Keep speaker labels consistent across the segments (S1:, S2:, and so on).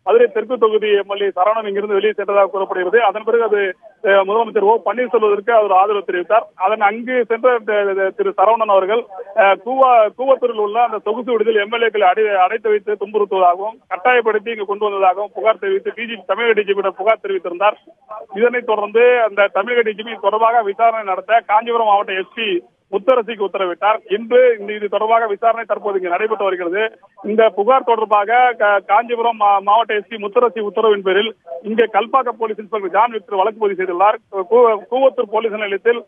S1: மதுரை தெற்கு தொகுதி எம்எல்ஏ சரவணன் இங்கிருந்து வெளியே சென்றதாக கூறப்படுகிறது. அதன் பிறகு அது முதலமைச்சர் ஓ பன்னீர்செல்வத்திற்கு அவர் ஆதரவு தெரிவித்தார். அதன் அங்கு சென்ற திரு சரவணன் அவர்கள் கூவத்தூரில் உள்ள அந்த சொகுசு விடுதியில் எம்எல்ஏக்களை அடைத்து வைத்து துன்புறுத்துவதாகவும் கட்டாயப்படுத்தி இங்கு கொண்டு வந்ததாகவும் புகார் தெரிவித்து தமிழக டிஜிபியிடம் புகார் தெரிவித்திருந்தார். இதனைத் தொடர்ந்து அந்த தமிழக டிஜிபி தொடர்பாக விசாரணை நடத்த காஞ்சிபுரம் மாவட்ட எஸ்பி முத்தரசிக்கு உத்தரவிட்டார். இன்று இது தொடர்பாக விசாரணை தற்போது இங்கு நடைபெற்று வருகிறது. இந்த புகார் தொடர்பாக காஞ்சிபுரம் மாவட்ட எஸ்பி முத்தரசி உத்தரவின் பேரில் இங்கே Kalpakkam police inspector John Victor வழக்கு பதிவு செய்துள்ளார். கூவத்தூர் போலீஸ் நிலையத்தில்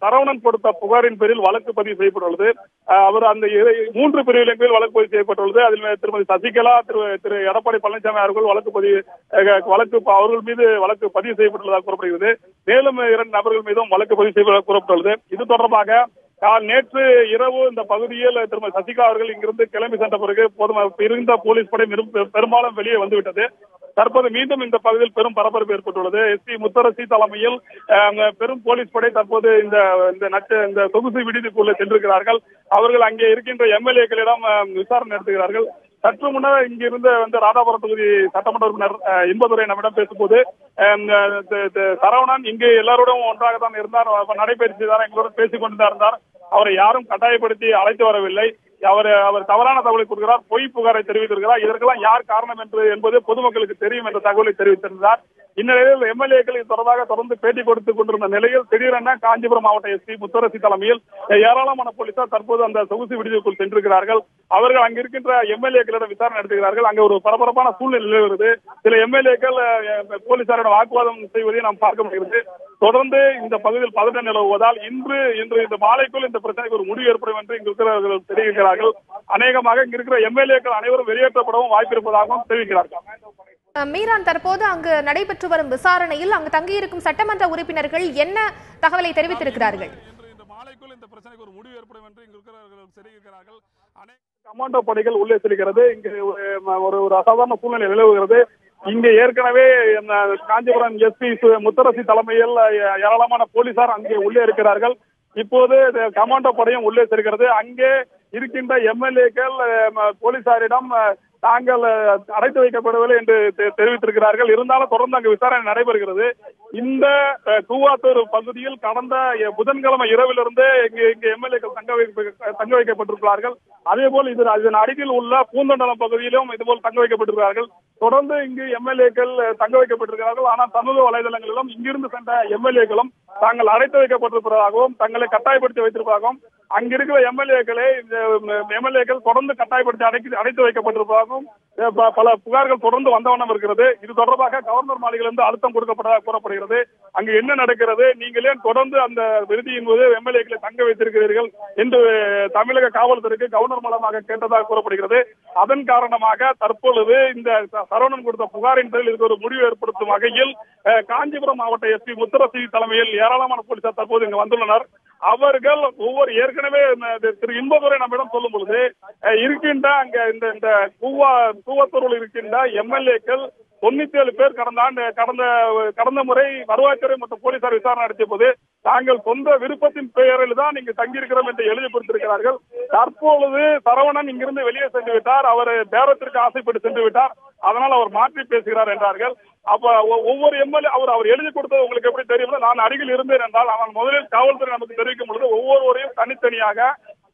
S1: சரவணன் கொடுத்த புகாரின் பேரில் வழக்கு பதிவு செய்யப்பட்டுள்ளது. அவர் அந்த 3 பிரிவுகளின் பேரில் வழக்கு பதிவு செய்யப்பட்டுள்ளது. அதில் திருமதி சசிகலா, திரு எடப்பாடி பழனிசாமி அவர்கள் அவர்கள் மீது வழக்கு பதிவு செய்யப்பட்டுள்ளதாக கூறப்படுகிறது. மேலும் 2 நபர்கள் மீதும் வழக்கு பதிவு செய்யப்பட்டதாக கூறப்பட்டுள்ளது. இது தொடர்பாக நேற்று இரவு இந்த பகுதியில் திருமதி சசிகலா அவர்கள் இங்கிருந்து கிளம்பி சென்ற பிறகு இருந்த போலீஸ் படை பெரும்பாலும் வெளியே வந்துவிட்டது. தற்போது மீண்டும் இந்த பகுதியில் பெரும் பரபரப்பு ஏற்பட்டுள்ளது. எஸ்பி முத்தரசி தலைமையில் பெரும் போலீஸ் படை தற்போது இந்த சொகுசு விடுதிக்குள்ளே சென்றிருக்கிறார்கள். அவர்கள் அங்கே இருக்கின்ற எம்எல்ஏக்களிடம் விசாரணை நடத்துகிறார்கள். சற்று முன்னர் இங்கிருந்த ராதாபுரம் தொகுதி சட்டமன்ற உறுப்பினர் இன்பதுரை நம்மிடம் பேசும்போது சரவணன் இங்கு எல்லாரோடும் ஒன்றாகத்தான் இருந்தார், நடைபயிற்சி தான் எங்களோடு பேசிக் கொண்டுதான் இருந்தார். அவரை யாரும் கட்டாயப்படுத்தி அழைத்து வரவில்லை. அவர் தவறான தகவலை கொடுக்கிறார், பொய் புகாரை தெரிவித்திருக்கிறார். இதற்கெல்லாம் யார் காரணம் என்பது பொதுமக்களுக்கு தெரியும் என்ற தகவலை தெரிவித்திருந்தார். இந்நிலையில் எம்எல்ஏக்கள் இது தொடர்பாக தொடர்ந்து பேட்டி கொடுத்துக் கொண்டிருந்த நிலையில் திடீரென காஞ்சிபுரம் மாவட்ட எஸ்பி முத்தரசி தலைமையில் ஏராளமான போலீசார் தற்போது அந்த சொகுசு விடுதிக்குள் சென்றிருக்கிறார்கள். அவர்கள் அங்கிருக்கின்ற எம்எல்ஏக்களிடம் விசாரணை நடத்துகிறார்கள். அங்கே ஒரு பரபரப்பான சூழ்நிலை நிலவுகிறது. சில எம்எல்ஏக்கள் போலீசாரிடம் வாக்குவாதம் செய்வதை நாம் பார்க்க முடிகிறது. தொடர்ந்து இந்த பகுதியில் பதட்டம் நிலவுவதால் இன்று இந்த மாலைக்குள் இந்த பிரச்சனைக்கு ஒரு முடிவு ஏற்படும் என்று இங்கு இருக்கிறவர்கள் தெரிவிக்கிறார்கள். அநேகமாக இங்கு இருக்கிற எம்எல்ஏக்கள் அனைவரும் வெளியேற்றப்படவும் வாய்ப்பு இருப்பதாகவும் தெரிவிக்கிறார்கள்.
S2: மீரான், தற்போது அங்கு நடைபெற்று வரும் விசாரணையில் அங்கு தங்கியிருக்கும் சட்டமன்ற உறுப்பினர்கள் என்ன தகவலை தெரிவித்திருக்கிறார்கள்?
S1: இந்த மாலைக்குள் இந்த பிரச்சனைக்கு ஒரு முடிவு ஏற்படும் என்று இங்கு இருக்கிறவர்கள் தெரிவிக்கிறார்கள். கமாண்டோ படைகள் உள்ளே செல்கிறது. இங்கு ஒரு அசாதாரண சூழ்நிலை நிலவுகிறது. இங்கே ஏற்கனவே காஞ்சிபுரம் எஸ்பி முத்தரசி தலைமையில் ஏராளமான போலீசார் அங்கே உள்ளே இருக்கிறார்கள். இப்போது கமாண்டோ படையும் உள்ளே செல்கிறது. அங்கே இருக்கின்ற எம்எல்ஏக்கள் போலீசாரிடம் தாங்கள் அடைத்து வைக்கப்படவில்லை என்று தெரிவித்திருக்கிறார்கள். இருந்தாலும் தொடர்ந்து அங்கு விசாரணை நடைபெறுகிறது. இந்த கூவாத்தூர் பகுதியில் கடந்த புதன்கிழமை இரவிலிருந்தே இங்கு எம்எல்ஏக்கள் தங்க வைக்கப்பட்டிருக்கிறார்கள். அதேபோல் இதன் அருகில் உள்ள பூந்தண்டலம் பகுதியிலும் இதுபோல் தங்க வைக்கப்பட்டிருக்கிறார்கள். தொடர்ந்து இங்கு எம்எல்ஏக்கள் தங்க வைக்கப்பட்டிருக்கிறார்கள். ஆனால் சமூக வலைதளங்களிலும் இங்கிருந்து சென்ற எம்எல்ஏக்களும் தாங்கள் அடைத்து வைக்கப்பட்டிருப்பதாகவும் தங்களை கட்டாயப்படுத்தி வைத்திருப்பதாகவும் அங்கிருக்கிற எம்எல்ஏக்கள் தொடர்ந்து கட்டாயப்படுத்தி அடைத்து வைக்கப்பட்டிருப்பதாகவும் பல புகார்கள் தொடர்ந்து வந்தவண்ணம் இருக்கிறது. இது தொடர்பாக கவர்னர் மாளிகையிலிருந்து அழுத்தம் கொடுக்கப்பட்டதாக கூறப்படுகிறது. அங்கு என்ன நடக்கிறது, நீங்கள் ஏன் தொடர்ந்து அந்த விடுதியின் போது எம்எல்ஏக்களை தங்க வைத்திருக்கிறீர்கள் என்று தமிழக காவல்துறைக்கு கவர்னர் மூலமாக கேட்டதாக கூறப்படுகிறது. அதன் காரணமாக தற்பொழுது இந்த சரவணன் கொடுத்த புகாரின் பேரில் இதுக்கு ஒரு முடிவு ஏற்படுத்தும் வகையில் காஞ்சிபுரம் மாவட்ட எஸ்பி முத்தரசி தலைமையில் ஏராளமான போலீசார் தற்போது இங்கு வந்துள்ளனர். அவர்கள் ஏற்கனவே திரு இன்பதுரை நம்மிடம் சொல்லும் பொழுது இருக்கின்ற அங்க இந்த கூவத்தூரில் இருக்கின்ற எம்எல்ஏக்கள் 97 பேர் கடந்த முறை வருவாய்த்துறை மற்றும் போலீசார் விசாரணை நடத்திய போது தாங்கள் சொந்த விருப்பத்தின் பெயரில் தான் இங்கு தங்கியிருக்கிறோம் என்று எழுதி கொடுத்திருக்கிறார்கள். தற்பொழுது சரவணன் இங்கிருந்து வெளியே சென்று விட்டார். அவர் பேரத்திற்கு ஆசைப்பட்டு சென்று விட்டார். அதனால் அவர் மாற்றி பேசுகிறார் என்றார்கள். அப்ப ஒவ்வொரு எம்எல்ஏ அவர் எழுதி கொடுத்தது உங்களுக்கு எப்படி தெரியும்? நான் அருகில் இருந்தேன் என்றால் ஆனால் முதலில் காவல்துறை நமக்கு தெரிவிக்கும் பொழுது ஒவ்வொருவரையும் தனித்தனியாக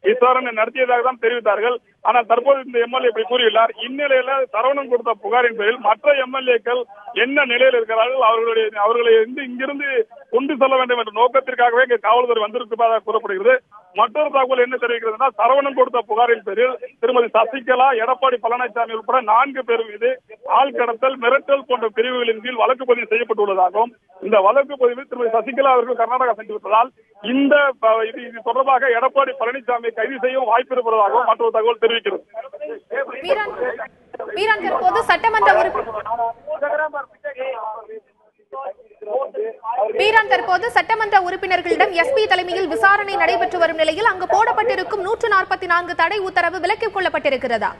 S1: விசாரணை நடத்தியதாக தான் தெரிவித்தார்கள். ஆனால் தற்போது இந்த எம்எல்ஏ இப்படி கூறியுள்ளார். இந்நிலையில சரவணன் கொடுத்த புகாரின் பேரில் மற்ற எம்எல்ஏக்கள் என்ன நிலையில் இருக்கிறார்கள், அவர்களை இங்கிருந்து கொண்டு செல்ல வேண்டும் என்ற நோக்கத்திற்காகவே இங்கே காவல்துறை வந்திருப்பதாக கூறப்படுகிறது. மற்றொரு தகவல் என்ன தெரிவிக்கிறது, சரவணன் கொடுத்த புகாரின் பேரில் திருமதி சசிகலா, எடப்பாடி பழனிசாமி உட்பட 4 பேர் மீது ஆள் கடத்தல், மிரட்டல் போன்ற பிரிவுகளின் கீழ் வழக்கு பதிவு செய்யப்பட்டுள்ளதாகவும் இந்த வழக்கு பதிவில் திருமதி சசிகலா அவர்கள் கர்நாடகா சென்றுவிட்டதால் இது தொடர்பாக எடப்பாடி பழனிசாமி கைது செய்யும் வாய்ப்பு இருப்பதாகவும் மற்றொரு தகவல் தெரிவிக்கிறது.
S2: தற்போது சட்டமன்ற உறுப்பினர்களிடம் எஸ்பி தலைமையில் விசாரணை நடைபெற்று வரும் நிலையில் அங்கு போடப்பட்டிருக்கும் 144 தடை உத்தரவு விலக்கிக் கொள்ளப்பட்டிருக்கிறதா?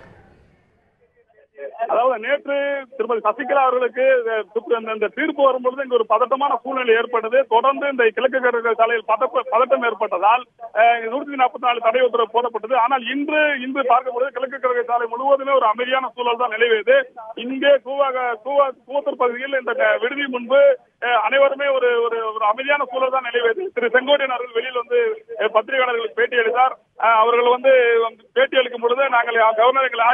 S1: அதாவது நேற்று திருமதி சசிகலா அவர்களுக்கு இந்த தீர்ப்பு வரும்பொழுது இங்கு ஒரு பதட்டமான சூழ்நிலை ஏற்பட்டது. தொடர்ந்து இந்த கிழக்கு கடற்கரை சாலையில் பதட்டம் ஏற்பட்டதால் 144 தடை உத்தரவு போடப்பட்டது. ஆனால் இன்று பார்க்கும்போது கிழக்கு கடற்கரை சாலை முழுவதுமே ஒரு அமைதியான சூழல் தான் நிலவியது. இங்கே கூவத்தூர் பகுதியில் இந்த விடுதி முன்பு அனைவருமே ஒரு அமைதியான சூழல் தான் நிலவியது. திரு செங்கோட்டையன் அவர்கள் வெளியில் வந்து பத்திரிகையாளர்களுக்கு பேட்டி அளித்தார். அவர்கள் வந்து பேட்டி அளிக்கும் பொழுது நாங்கள் கவர்னர் எங்களை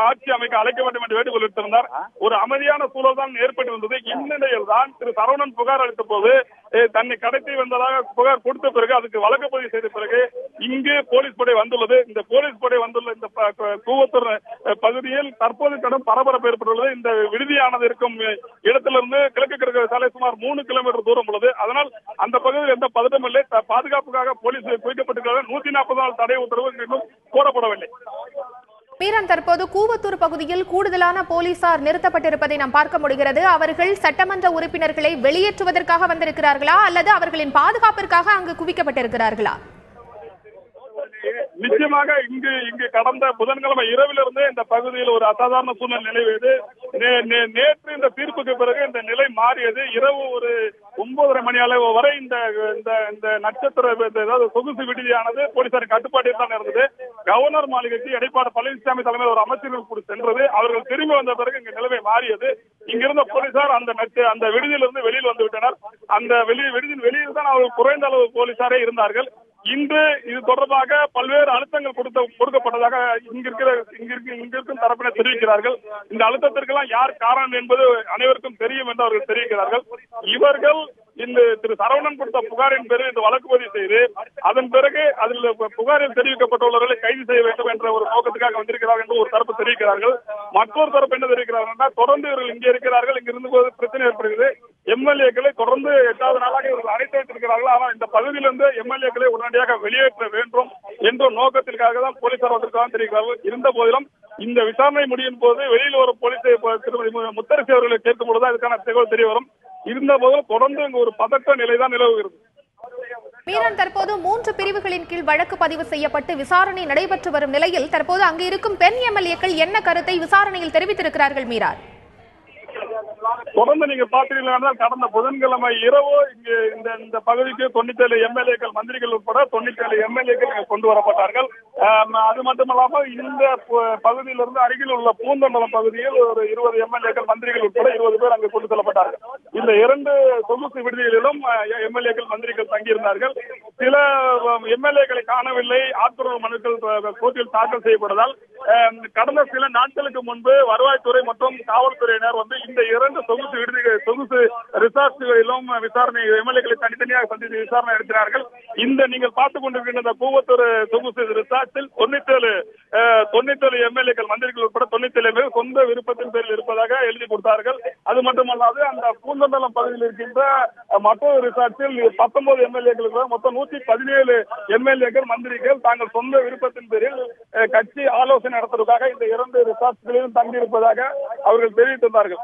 S1: ஆட்சி அமைக்க அழைக்க வேண்டும் என்று வேண்டுகோள் விடுத்திருந்தார். ஒரு அமைதியான சூழல் தான் ஏற்பட்டு வந்தது. இந்நிலையில் தான் திரு சரவணன் புகார் அளித்த போது தன்னை கடத்தி வந்ததாக புகார் கொடுத்த பிறகு அதுக்கு வழக்கு பதிவு செய்த பிறகு இங்கு போலீஸ் படை வந்துள்ளது. இந்த போலீஸ் படை வந்துள்ள இந்த கூவத்தூர் பகுதியில் தற்போது கடும் பரபரப்பு ஏற்பட்டுள்ளது. இந்த விடுதியானது இருக்கும் இடத்திலிருந்து கிழக்கு கடற்கரை சாலை சுமார் 3 கிலோமீட்டர் தூரம் உள்ளது. அதனால் அந்த பகுதியில் எந்த பதட்டமும் இல்லை. பாதுகாப்புக்காக போலீஸ் குவிக்கப்பட்டிருக்கிறது. 144 தடை உத்தரவு இன்னும் போடப்படவில்லை.
S2: மீரன், தற்போது கூவத்தூர் பகுதியில் கூடுதலான போலீசார் நிறுத்தப்பட்டிருப்பதை நாம் பார்க்க முடிகிறது. அவர்கள் சட்டமன்ற உறுப்பினர்களை வெளியேற்றுவதற்காக வந்திருக்கிறார்களா அல்லது அவர்களின் பாதுகாப்பிற்காக அங்கு குவிக்கப்பட்டிருக்கிறார்களா?
S1: நிச்சயமாக இங்கு கடந்த புதன்கிழமை இரவிலிருந்து இந்த பகுதியில் ஒரு அசாதாரண சூழ்நிலை நிலவியது. நேற்று இந்த தீர்ப்புக்கு பிறகு இந்த நிலை மாறியது. இரவு ஒரு 9:30 மணி அளவு வரை இந்த நட்சத்திர சொகுசு விடுதியானது போலீசாரின் கட்டுப்பாட்டில் தான் இருந்தது. கவர்னர் மாளிகைக்கு எடப்பாடி பழனிசாமி தலைமையில் ஒரு அமைச்சர்கள் கூட சென்றது. அவர்கள் திரும்பி வந்த பிறகு இங்கு நிலைமை மாறியது. இங்கிருந்த போலீசார் அந்த விடுதியிலிருந்து வெளியில் வந்து விட்டனர். அந்த விடுதியின் வெளியில் தான் அவர்கள் குறைந்த அளவு போலீசாரே இருந்தார்கள். இன்று இது தொடர்பாக பல்வேறு அழுத்தங்கள் கொடுக்கப்பட்டதாக இங்கிருக்கும் தரப்பினர் தெரிவிக்கிறார்கள். இந்த அழுத்தத்திற்கெல்லாம் யார் காரணம் என்பது அனைவருக்கும் தெரியும் என்று அவர்கள் தெரிவிக்கிறார்கள். இவர்கள் இந்த திரு சரவணன் கொடுத்த புகாரின் பேரில் இந்த வழக்கு பதிவு செய்து அதன் பிறகு அதில் புகாரில் தெரிவிக்கப்பட்டுள்ளவர்களை கைது செய்ய வேண்டும் என்ற ஒரு நோக்கத்துக்காக வந்திருக்கிறார்கள் என்று ஒரு தரப்பு தெரிவிக்கிறார்கள். மற்றொரு தரப்பு என்ன தெரிவிக்கிறார்கள், தொடர்ந்து இவர்கள் இங்கே இருக்கிறார்கள், இங்க இருந்து போது பிரச்சனை ஏற்படுகிறது. எம்எல்ஏக்களை தொடர்ந்து 8வது நாளாக இவர்கள் அழைத்து வைத்திருக்கிறார்கள். ஆனால் இந்த பகுதியிலிருந்து எம்எல்ஏக்களை உடனடியாக வெளியேற்ற வேண்டும் என்ற நோக்கத்திற்காக தான் போலீசார் வந்திருக்காங்க தெரிவிக்கிறார்கள். இருந்த போதிலும் இந்த விசாரணை முடியும் போது வெளியில் வரும் போலீஸ் திருமதி முத்தரசி அவர்களை கேட்கும் பொழுது அதுக்கான தகவல் தெரிய வரும். இருந்த போதும் தொடர்ந்து இங்கு ஒரு பதட்ட நிலைதான் நிலவுகிறது.
S2: மீரன், தற்போது 3 பிரிவுகளின் கீழ் வழக்கு பதிவு செய்யப்பட்டு விசாரணை நடைபெற்று வரும் நிலையில் தற்போது அங்கு இருக்கும் பெண் எம்எல்ஏக்கள் என்ன கருத்தை விசாரணையில் தெரிவித்திருக்கிறார்கள்? மீரா,
S1: தொடர்ந்து நீங்க பாத்தீங்கன்னா கடந்த புதன்கிழமை இரவு இங்கு இந்த பகுதிக்கு 97 எம்எல்ஏக்கள் மந்திரிகள் உட்பட 97 எம்எல்ஏக்கள் கொண்டு வரப்பட்டார்கள். அது மட்டுமல்லாமல் இந்த பகுதியிலிருந்து அருகில் உள்ள பூந்தண்டலம் பகுதியில் ஒரு 20 எம்எல்ஏக்கள் மந்திரிகள் உட்பட 20 பேர் அங்கு கொண்டு செல்லப்பட்டார்கள். இந்த 2 சொகுசு விடுதிகளிலும் எம்எல்ஏக்கள் மந்திரிகள் தங்கியிருந்தார்கள். சில எம்எல்ஏக்களை காணவில்லை. ஆட்கொணர்வு மனுக்கள் கோர்ட்டில் தாக்கல் செய்யப்படுவதால் கடந்த சில நாட்களுக்கு முன்பு வருவாய்த்துறை மற்றும் காவல்துறையினர் வந்து இந்த 2 சொகுசு ரிசார்ட்களிலும் விசாரணை எம்எல்ஏக்களை தனித்தனியாக சந்தித்து விசாரணை நடத்தினார்கள். இந்த நீங்கள் பார்த்துக் கொண்டிருக்கின்ற கூவத்தூர் சொகுசு ரிசார்ட்டில் 97 எம்எல்ஏக்கள் மந்திரிகள் உட்பட 97 பேர் சொந்த விருப்பத்தின் பேரில் இருப்பதாக எழுதி கொடுத்தார்கள். அது மட்டுமல்லாது அந்த பூந்தண்டலம் பகுதியில் இருக்கின்ற மற்றொரு ரிசார்ட்டில் 19 எம்எல்ஏக்களுக்கு மொத்தம் 117 எம்எல்ஏக்கள் மந்திரிகள் தாங்கள் சொந்த விருப்பத்தின் பேரில் கட்சி ஆலோசனை நடத்துவதற்காக இந்த 2 ரிசார்ட்களிலும் தங்கியிருப்பதாக அவர்கள் தெரிவித்திருந்தார்கள்.